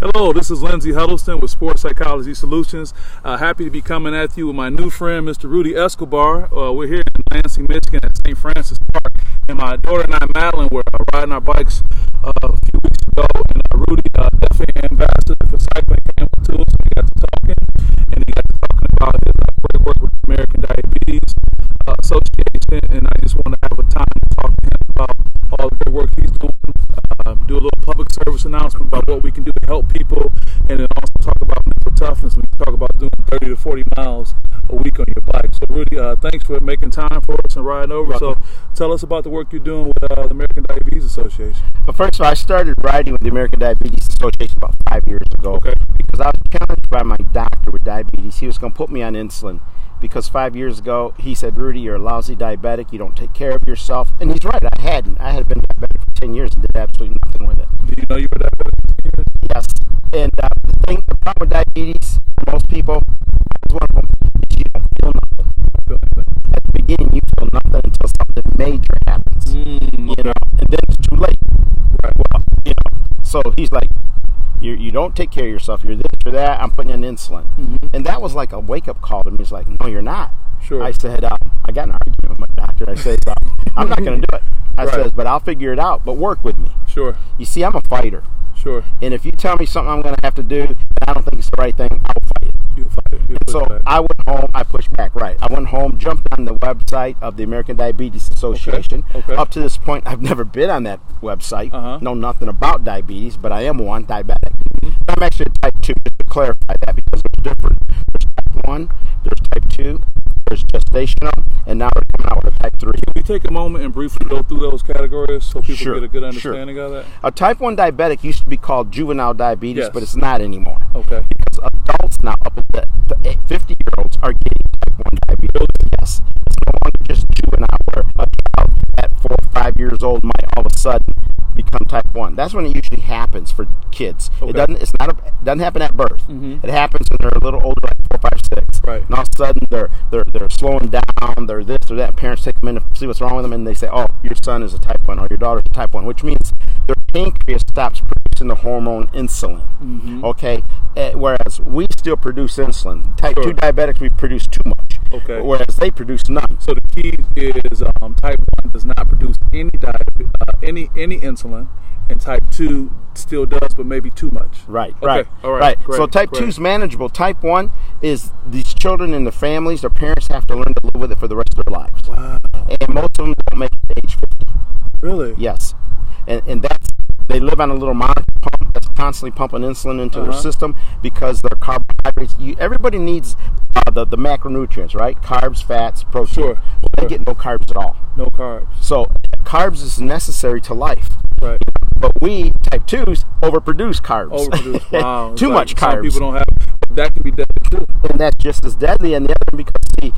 Hello, this is Lindsay Huddleston with Sports Psychology Solutions. Happy to be coming at you with my new friend, Mr. Rudy Escobar. We're here in Lansing, Michigan at St. Francis Park, and my daughter and I, Madeline, were riding our bikes a few weeks ago, and Rudy, definitely an ambassador for cycling, came up to us, and we got to talking, and he got to talking about his great work with the American Diabetes Association, and I just want to have a time to talk to him about all the great work he's doing. Do a little public service announcement about what we can do to help people, and then also talk about mental toughness. We talk about doing 30 to 40 miles a week on your bike. So Rudy, thanks for making time for us and riding over. So tell us about the work you're doing with the American Diabetes Association. Well, first of all, I started riding with the American Diabetes Association about 5 years ago. Okay. Because I was challenged by my doctor with diabetes. He was going to put me on insulin because 5 years ago he said, "Rudy, you're a lousy diabetic. You don't take care of yourself." And he's right. I hadn't. I had been diabetic for 10 years and did absolutely nothing with it. Do you know you were diabetic? Yes. And the problem with diabetes, most people, one of them, is you don't feel nothing. At the beginning, you feel nothing until something major happens. You know, and then it's too late. Right. Well, you know, so he's like, you don't take care of yourself. You're this, you're that. I'm putting you on insulin. And that was like a wake-up call to me. He's like, "No, you're not." Sure. I said, I got an argument with my doctor. I said, "I'm not going to do it." I said, "But I'll figure it out. But work with me." Sure. You see, I'm a fighter. Sure. And if you tell me something I'm going to have to do and I don't think it's the right thing, I'll fight it. You fight it. So I went home. I pushed back. Right. I went home, jumped on the website of the American Diabetes Association. Okay. Up to this point, I've never been on that website. Know nothing about diabetes, but I am one diabetic. I'm actually a type 2, just to clarify that, because there's different. There's type 1, there's type 2, there's gestational, and now we're coming out with a type 3. Can we take a moment and briefly go through those categories so people get a good understanding of that? A type 1 diabetic used to be called juvenile diabetes, but it's not anymore. Okay. Because adults now, up to 50-year-olds, are getting type 1 diabetes. Yes. It's no longer just juvenile, where a child at 4 or 5 years old might all of a sudden become type 1. That's when it usually happens for kids. It doesn't happen at birth. It happens when they're a little older, like 4, 5, 6. Right. And all of a sudden they're slowing down, they're this or that. Parents take them in to see what's wrong with them, and they say, "Oh, your son is a type 1 or your daughter's a type 1," which means their pancreas stops producing the hormone insulin. Okay? Whereas we still produce insulin. Type 2 diabetics, we produce too much. Okay. Whereas they produce none. So the key is type 1 does not produce any insulin, and type 2 still does, but maybe too much. Right. Okay. All right. Great. So type 2 is manageable. Type 1 is these children and their families, their parents have to learn to live with it for the rest of their lives. Wow. And most of them don't make it to age 50. Really? Yes. And that's, they live on a little monitor pump that's constantly pumping insulin into their system because their carbohydrates. Everybody needs the macronutrients, right? Carbs, fats, protein. Sure. They get no carbs at all. No carbs. So carbs is necessary to life. Right. But we, type 2s, overproduce carbs. Wow. Too much carbs. Some people don't have, but that can be deadly too. And that's just as deadly. And the other, because see,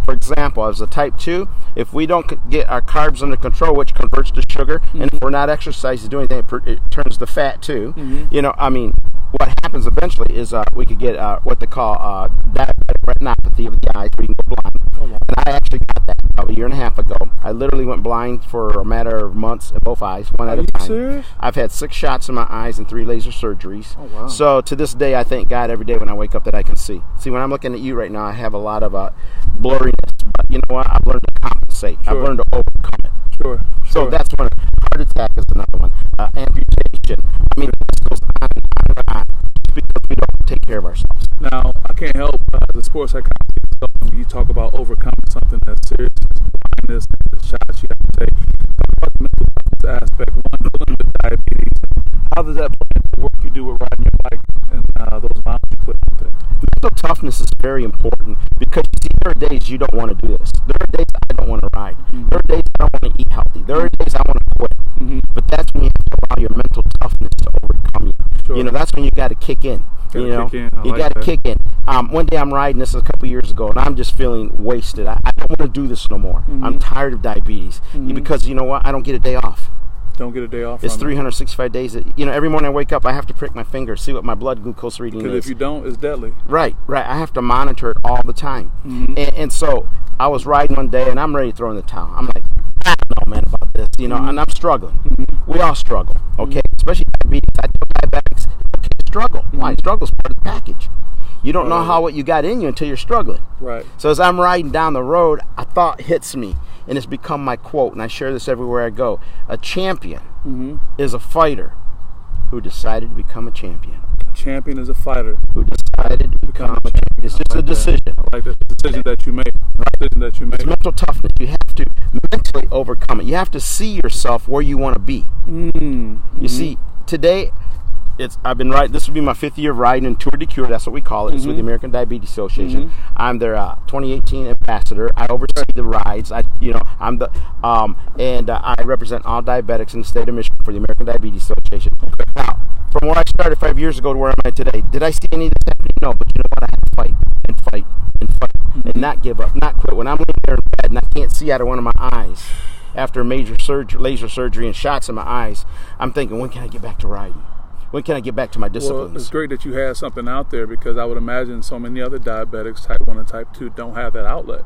for example, as a type 2, if we don't get our carbs under control, which converts to sugar, and if we're not exercising, doing anything, it turns to fat too. You know, I mean, what happens eventually is we could get what they call diabetic retinopathy of the eyes, where you can go blind. And I actually got that about a year and a half ago. I literally went blind for a matter of months in both eyes, one at a time. Serious? I've had 6 shots in my eyes and 3 laser surgeries. Oh, wow. So to this day, I thank God every day when I wake up that I can see. See, when I'm looking at you right now, I have a lot of blurriness, but you know what? I've learned to compensate. I've learned to overcome it. Sure. So that's one. Heart attack is another one. Amputation. I mean, this goes on and on and on, just because we don't take care of ourselves. Now, I can't help the sports psychologist. You talk about overcoming something that's serious, blindness, the shots you have to take. Talk about the mental health aspect, one, dealing with diabetes. How does that play into the work you do with riding your bike and those miles you put out there? Mental toughness is very important, because you see, there are days you don't want to do this. There are days I don't want to ride. There are days I don't want to eat healthy. There are days I want to quit. But that's when you have to allow your mental toughness to overcome you. Sure. You know, that's when you got to kick in. You got to kick in. One day I'm riding this a couple years ago, and I'm just feeling wasted. I don't want to do this no more. I'm tired of diabetes because you know what? I don't get a day off. Don't get a day off. It's 365 days. You know, every morning I wake up, I have to prick my finger, see what my blood glucose reading is. Because if you don't, it's deadly. Right. I have to monitor it all the time. And so I was riding one day, and I'm ready to throw in the towel. I'm like, I don't know, man, about this, you know, and I'm struggling. We all struggle, okay? Especially diabetes. I tell diabetics, okay, struggle. Why? Struggle is part of the package. You don't know what you got in you until you're struggling. Right. So as I'm riding down the road, a thought hits me, and it's become my quote, and I share this everywhere I go. A champion is a fighter who decided to become a champion. A champion is a fighter who decided to become a champion. It's just a decision. I like that decision that you make. Decision that you make. It's mental toughness. You have to mentally overcome it. You have to see yourself where you want to be. You see, today, I've been riding. This will be my 5th year of riding in Tour de Cure. That's what we call it. It's with the American Diabetes Association. I'm their 2018 ambassador. I oversee the rides. I represent all diabetics in the state of Michigan for the American Diabetes Association. Now, from where I started 5 years ago to where I'm at today, did I see any of this happening? No, but you know what? I have to fight and fight and fight and not give up, not quit. When I'm laying there in bed and I can't see out of one of my eyes after major laser surgery and shots in my eyes, I'm thinking, when can I get back to riding? When can I get back to my disciplines? Well, it's great that you have something out there, because I would imagine so many other diabetics, type 1 and type 2, don't have that outlet.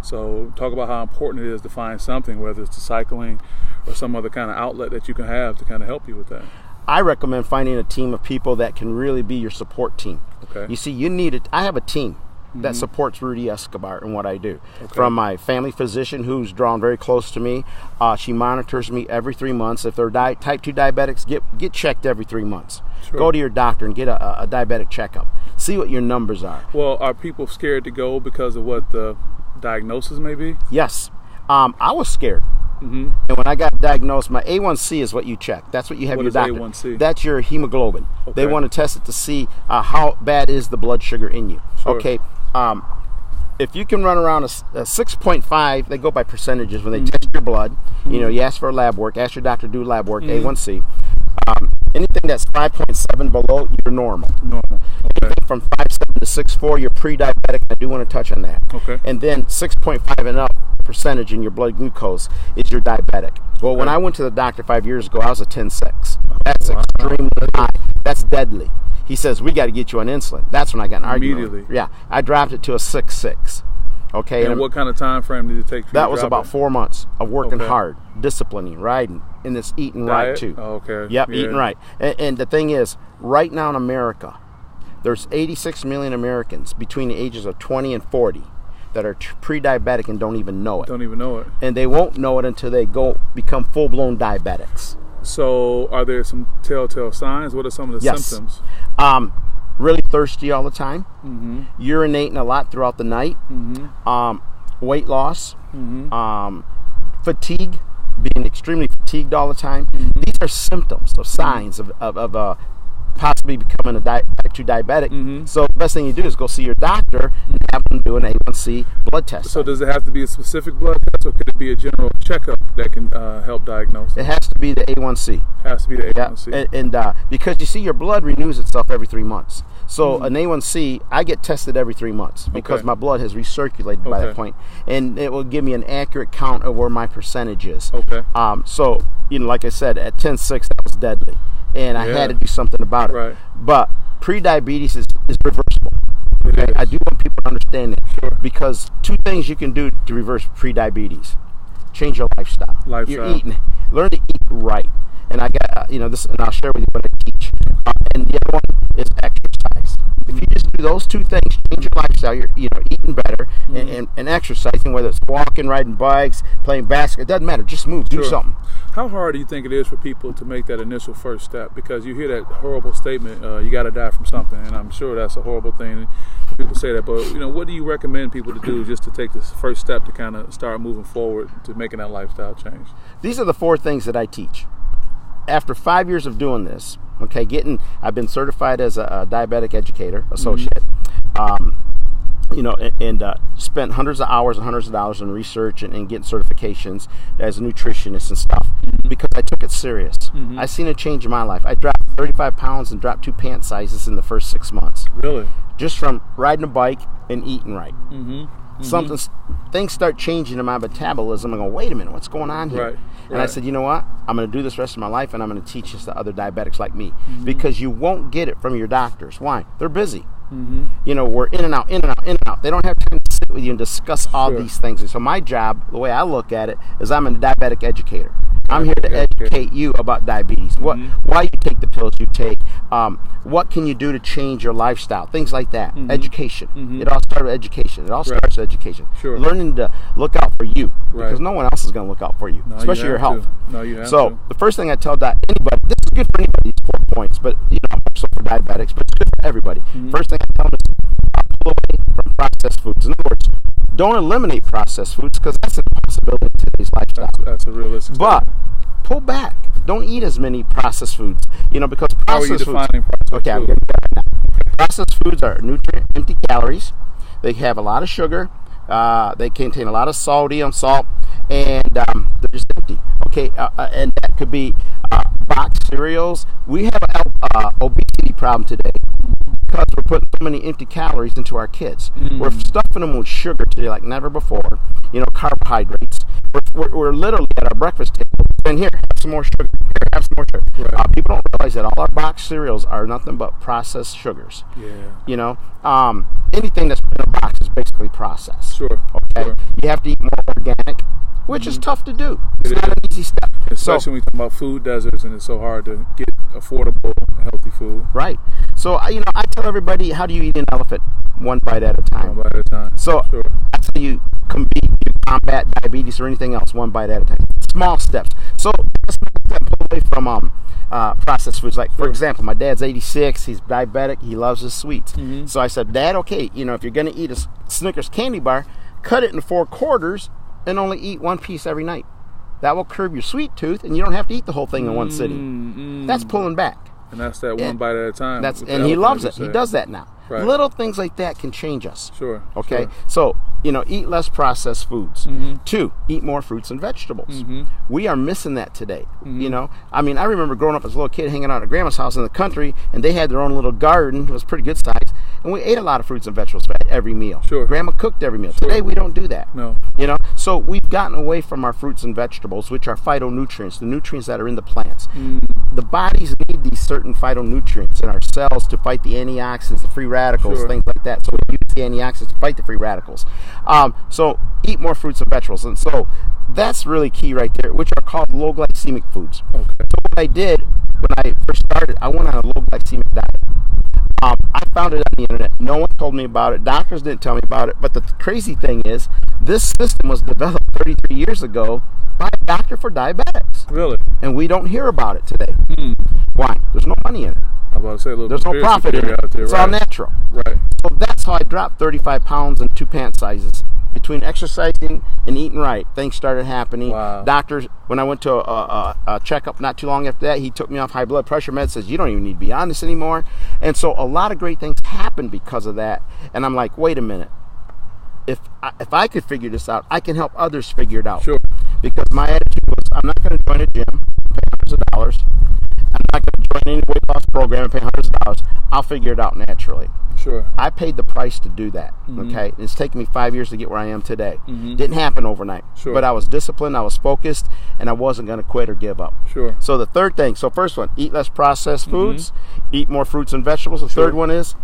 So talk about how important it is to find something, whether it's the cycling or some other kind of outlet that you can have to kind of help you with that. I recommend finding a team of people that can really be your support team. Okay. You see, you need it. I have a team that supports Rudy Escobar in what I do. From my family physician, who's drawn very close to me. She monitors me every 3 months. If they're type 2 diabetics, get checked every 3 months. Sure. Go to your doctor and get a diabetic checkup. See what your numbers are. Well, are people scared to go because of what the diagnosis may be? Yes. I was scared. And when I got diagnosed, my A1C is what you check. That's what you have your doctor. What is A1C? That's your hemoglobin. Okay. They want to test it to see how bad is the blood sugar in you. Sure. Okay. If you can run around a 6.5, they go by percentages when they test your blood. You know, you ask for lab work, ask your doctor to do lab work, A1C. Anything that's 5.7 below, you're normal. Okay. Anything from 5.7 to 6.4, you're pre-diabetic. I do want to touch on that. Okay. And then 6.5 and up percentage in your blood glucose is your diabetic. Well, when I went to the doctor 5 years ago, I was a 10.6. That's extremely high. That's deadly. He says, we got to get you on insulin. That's when I got an argument. Immediately. Yeah. I dropped it to a 6.6. Okay. And what kind of time frame did it take for you that to was drop about it? 4 months of working hard, disciplining, riding, and this eating right too. Oh, okay. Yep, Yeah. eating right. And the thing is, right now in America, there's 86 million Americans between the ages of 20 and 40 that are pre-diabetic and don't even know it. Don't even know it. And they won't know it until they become full-blown diabetics. So are there some telltale signs? What are some of the symptoms? Really thirsty all the time, urinating a lot throughout the night, weight loss, fatigue, being extremely fatigued all the time. These are symptoms of signs of possibly becoming a type 2 diabetic. So the best thing you do is go see your doctor and have them do an A1C blood test. So does it have to be a specific blood test, or could it be a general checkup that can help diagnose? It has to be the A1C. It has to be the A1C. And because you see, your blood renews itself every 3 months. So an A1C, I get tested every 3 months because my blood has recirculated by that point, and it will give me an accurate count of where my percentage is. Okay. So, you know, like I said, at 10.6, that was deadly, and I had to do something about it. Right. But pre-diabetes is reversible. Okay, I do want people to understand that, because 2 things you can do to reverse pre-diabetes: change your lifestyle. You're eating, learn to eat right. And I got this, and I'll share with you what I teach. And the other one is exercise. If you just do those 2 things, change your lifestyle, you're eating better and exercising, whether it's walking, riding bikes, playing basketball, it doesn't matter. Just move, do something. How hard do you think it is for people to make that initial first step? Because you hear that horrible statement, you got to die from something, and I'm sure that's a horrible thing. People say that, but what do you recommend people to do just to take this first step to kind of start moving forward to making that lifestyle change? These are the 4 things that I teach. After 5 years of doing this, I've been certified as a diabetic educator, associate, and spent hundreds of hours and hundreds of dollars in research and getting certifications as a nutritionist and stuff, because I took it serious. I seen a change in my life. I dropped 35 pounds and dropped 2 pant sizes in the first 6 months. Really? Just from riding a bike and eating right. Things start changing in my metabolism. I go, wait a minute, what's going on here? And I said, you know what? I'm going to do this the rest of my life, and I'm going to teach this to other diabetics like me, because you won't get it from your doctors. Why? They're busy. You know, we're in and out, in and out, in and out. They don't have time to sit with you and discuss all these things. And so my job, the way I look at it, is I'm a diabetic educator. I'm here to educate you about diabetes. Why you take the pills you take. What can you do to change your lifestyle? Things like that. Education. It all starts with education. It all starts with education. Learning to look out for you. Because no one else is going to look out for you. Especially your health. So the first thing I tell anybody, this is good for anybody, these 4 points, but you know, so for diabetics, but it's good for everybody. First thing I tell them is pull away from processed foods. In other words, don't eliminate processed foods because that's an impossibility in today's lifestyle. That's a realistic But pull back. Don't eat as many processed foods. You know, because processed foods. Okay, I'm getting there right now. Processed foods are nutrient empty calories. They have a lot of sugar. They contain a lot of salt, and they're just empty. Okay, and that could be boxed cereals. We have an obesity problem today because we're putting so many empty calories into our kids. We're stuffing them with sugar today like never before. You know, carbohydrates. We're literally at our breakfast table and here, have some more sugar. Here, have some more sugar. People don't realize that all our boxed cereals are nothing but processed sugars. You know, anything that's in a box is basically processed. Okay, you have to eat more organic, which is tough to do. It's not an easy step. Especially when we talk about food deserts and it's so hard to get affordable, healthy food. Right. So, you know, I tell everybody, how do you eat an elephant? One bite at a time. One bite at a time. So that's how you combat diabetes or anything else, one bite at a time. Small steps. So let's pull away from processed foods. Like, for example, my dad's 86. He's diabetic. He loves his sweets. So I said, Dad, okay, you know, if you're going to eat a Snickers candy bar, cut it into 4 quarters and only eat 1 piece every night. That will curb your sweet tooth, and you don't have to eat the whole thing in one sitting. That's pulling back. And that's that one bite at a time. And he loves it. He does that now. Little things like that can change us. Okay? So, you know, eat less processed foods. 2, eat more fruits and vegetables. We are missing that today. You know, I mean, I remember growing up as a little kid hanging out at grandma's house in the country, and they had their own little garden. It was pretty good size. And we ate a lot of fruits and vegetables at every meal. Grandma cooked every meal. Today we don't do that. No. You know, so we've gotten away from our fruits and vegetables, which are phytonutrients, the nutrients that are in the plants. The bodies need these certain phytonutrients in our cells to fight the antioxidants, the free radicals, things like that. So we use the antioxidants to fight the free radicals. So eat more fruits and vegetables. And so that's really key right there, which are called low glycemic foods. So what I did when I first started, I went on a low glycemic diet. I found it on the internet. No one told me about it. Doctors didn't tell me about it. But the crazy thing is, this system was developed 33 years ago by a doctor for diabetics. Really? And we don't hear about it today. Why? There's no money in it. I'm about to say a little There's no profit in it. It's all natural. So that's how I dropped 35 pounds in 2 pant sizes. Between exercising and eating right, things started happening. Doctors, when I went to a checkup not too long after that, he took me off high blood pressure meds, says, you don't even need to be on this anymore. And so a lot of great things happened because of that. And I'm like, wait a minute. If I could figure this out, I can help others figure it out. Because my attitude was, I'm not going to join a gym and pay hundreds of dollars. I'm not going to join any weight loss program and pay hundreds of dollars. I'll figure it out naturally. I paid the price to do that. Okay, it's taken me 5 years to get where I am today. Didn't happen overnight, but I was disciplined, I was focused, and I wasn't going to quit or give up. So the third thing, so first one, eat less processed foods, eat more fruits and vegetables. The third one is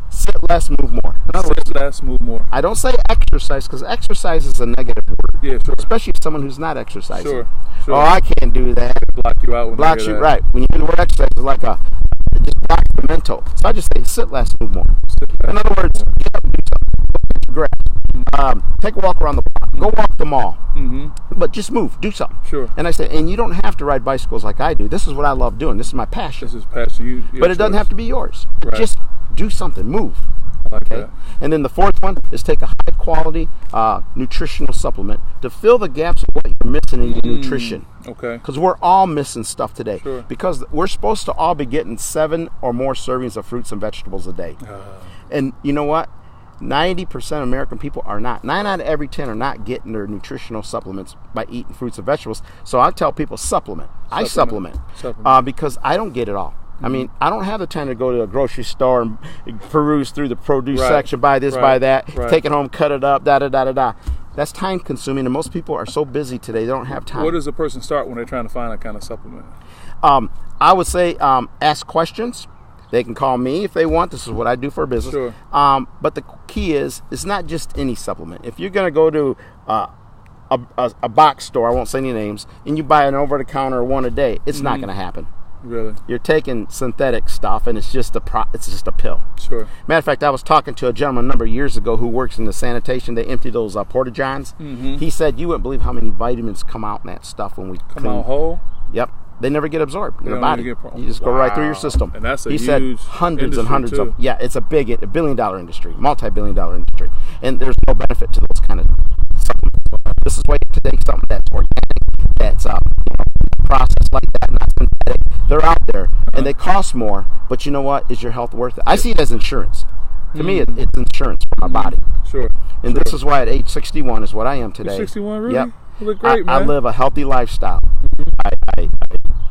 sit less, move more. In other words, sit less, move more. I don't say exercise because exercise is a negative word. Especially if someone who's not exercising. Oh, I can't do that. Block you out. Blocks you, right. When you hear the word exercise, it's like it just blocks the mental. So I just say sit less, move more. In other words, get up and do something. Grab. Take a walk around the block. Go walk the mall. But just move. Do something. And I say, and you don't have to ride bicycles like I do. This is what I love doing. This is my passion. This is passion. But it doesn't have to be yours. Just do something. Move. That. And then the fourth one is take a high quality nutritional supplement to fill the gaps of what you're missing in your nutrition. Because we're all missing stuff today. Because we're supposed to all be getting 7 or more servings of fruits and vegetables a day. And you know what? 90% of American people are not. 9 out of every 10 are not getting their nutritional supplements by eating fruits and vegetables. So I tell people supplement. I supplement. Because I don't get it all. I mean, I don't have the time to go to a grocery store and peruse through the produce section, buy this, buy that, take it home, cut it up, da-da-da-da-da. That's time consuming, and most people are so busy today, they don't have time. Where does a person start when they're trying to find that kind of supplement? I would say ask questions. They can call me if they want. This is what I do for a business. Sure. But the key is, it's not just any supplement. If you're going to go to a box store, I won't say any names, and you buy an over-the-counter one a day, it's not going to happen. Really? You're taking synthetic stuff, and it's just a pill. Sure. Matter of fact, I was talking to a gentleman a number of years ago who works in the sanitation. They empty those porta-johns. He said, you wouldn't believe how many vitamins come out in that stuff when we come out whole. Yep. They never get absorbed in the body. You just go wow. right through your system. And that's a he huge said hundreds and hundreds too. of. Yeah, it's a billion-dollar industry, multi-billion-dollar industry, and there's no benefit to those kind of supplements. This is why you have to take something that's organic, that's processed like that, not synthetic. They're out there, and they cost more. But you know what? Is your health worth it? I see it as insurance. To me, it's insurance for my body. Sure. And this is why at age 61 is what I am today. You're 61, really? Yep. You look great, man. I live a healthy lifestyle. I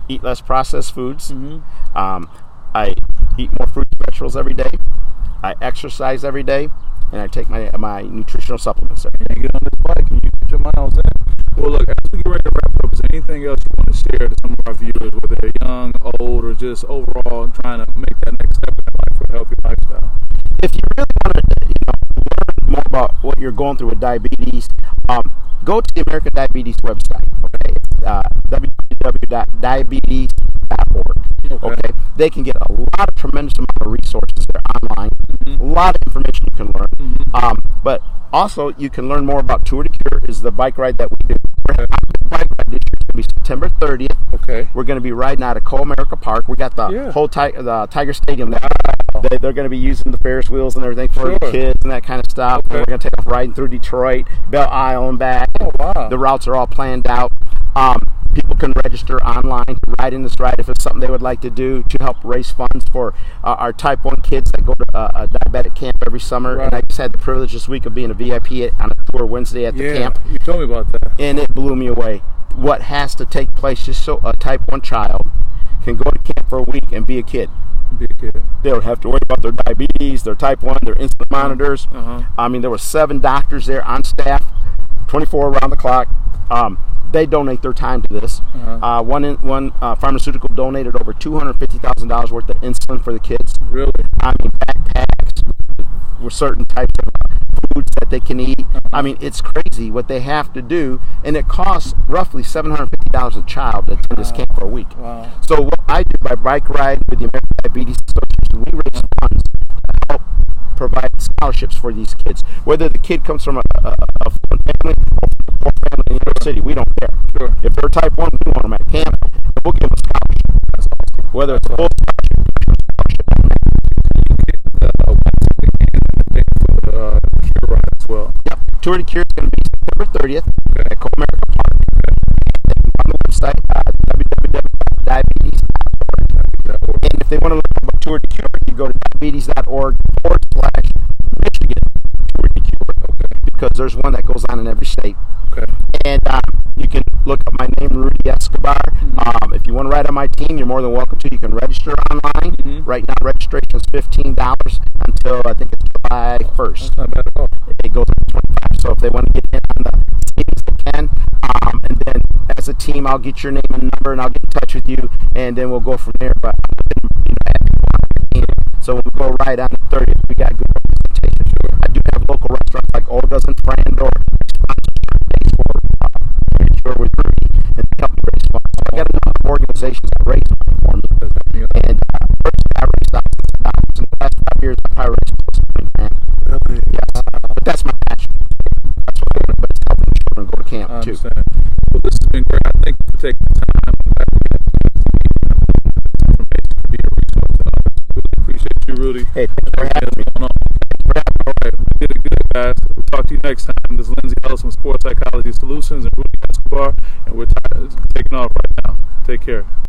eat less processed foods. I eat more fruits and vegetables every day. I exercise every day, and I take my nutritional supplements every day. You get on this bike and you put your miles in. Well, look, as we get ready to wrap up, is there anything else you want to share to some of our viewers, whether they're young, old, or just overall trying to make that next step in life for a healthy lifestyle? If you really want to learn more about what you're going through with diabetes, go to the American Diabetes website. Okay, it's www.diabetes.org. Okay, they can get a lot of tremendous amount of resources there online. A lot of information you can learn. But also you can learn more about Tour de Cure, is the bike ride that we do. Bike ride this year is going to be September 30th. Okay. We're going to be riding out of Co-America Park. We got the whole Tiger Stadium there. They're going to be using the Ferris wheels and everything for the kids and that kind of stuff. And we're going to take off riding through Detroit, Belle Isle and back. Oh, wow. The routes are all planned out. People can register online to ride in this ride if it's something they would like to do to help raise funds for our Type 1 kids that go to a diabetic camp every summer. Right. And I just had the privilege this week of being a VIP on a tour Wednesday at the camp. You told me about that. And it blew me away. What has to take place just so a Type 1 child can go to camp for a week and be a kid. They don't have to worry about their diabetes, their Type 1, their insulin monitors. I mean, there were 7 doctors there on staff, 24 around the clock. They donate their time to this. One pharmaceutical donated over $250,000 worth of insulin for the kids. Really? I mean, backpacks with certain types of foods that they can eat. I mean, it's crazy what they have to do, and it costs roughly $750 a child to attend this camp for a week. So what I do by bike ride with the American Diabetes Association, we raise funds to help provide scholarships for these kids. Whether the kid comes from a family or a poor family in New York City, we don't care. If they're Type 1, we want them at camp, and we'll give them a scholarship. Whether it's a full scholarship or a scholarship. Cure ride as well. Yep. Tour de Cure is going to be September 30th at Co-America Park. On the website, www.diabetes.org. And if they want to learn about Tour de Cure, you go to diabetes.org/Michigan Tour de Cure. Because there's one that goes on in every state. And you can look up my name, Rudy Escobar. If you want to ride on my team, you're more than welcome to. You can register online. Right now, registration is $15 until I think it's July 1st. That's not bad at all. It goes up to $25. So if they want to get in on the savings, they can. And then as a team, I'll get your name and number, and I'll get in touch with you, and then we'll go from there. But so when we go right on the 30th, we got good representation. I do have local restaurants like Olga's and Frandor for with Rudy, and they help me raise funds. So I got enough organizations that raise money for me. And first I raised $1,000. In the last 5 years, I probably raised close to $20,000. Really? Yes. But that's my passion. That's what I'm doing. But it's helping children go to camp too. Well, this has been great. I thank you for taking the time. Appreciate you, Rudy. Hey, thanks for having me. All right, we did it good, guys. We'll talk to you next time. This is Lindsay Huddleston with Sports Psychology Solutions and Rudy Escobar, and we're taking off right now. Take care.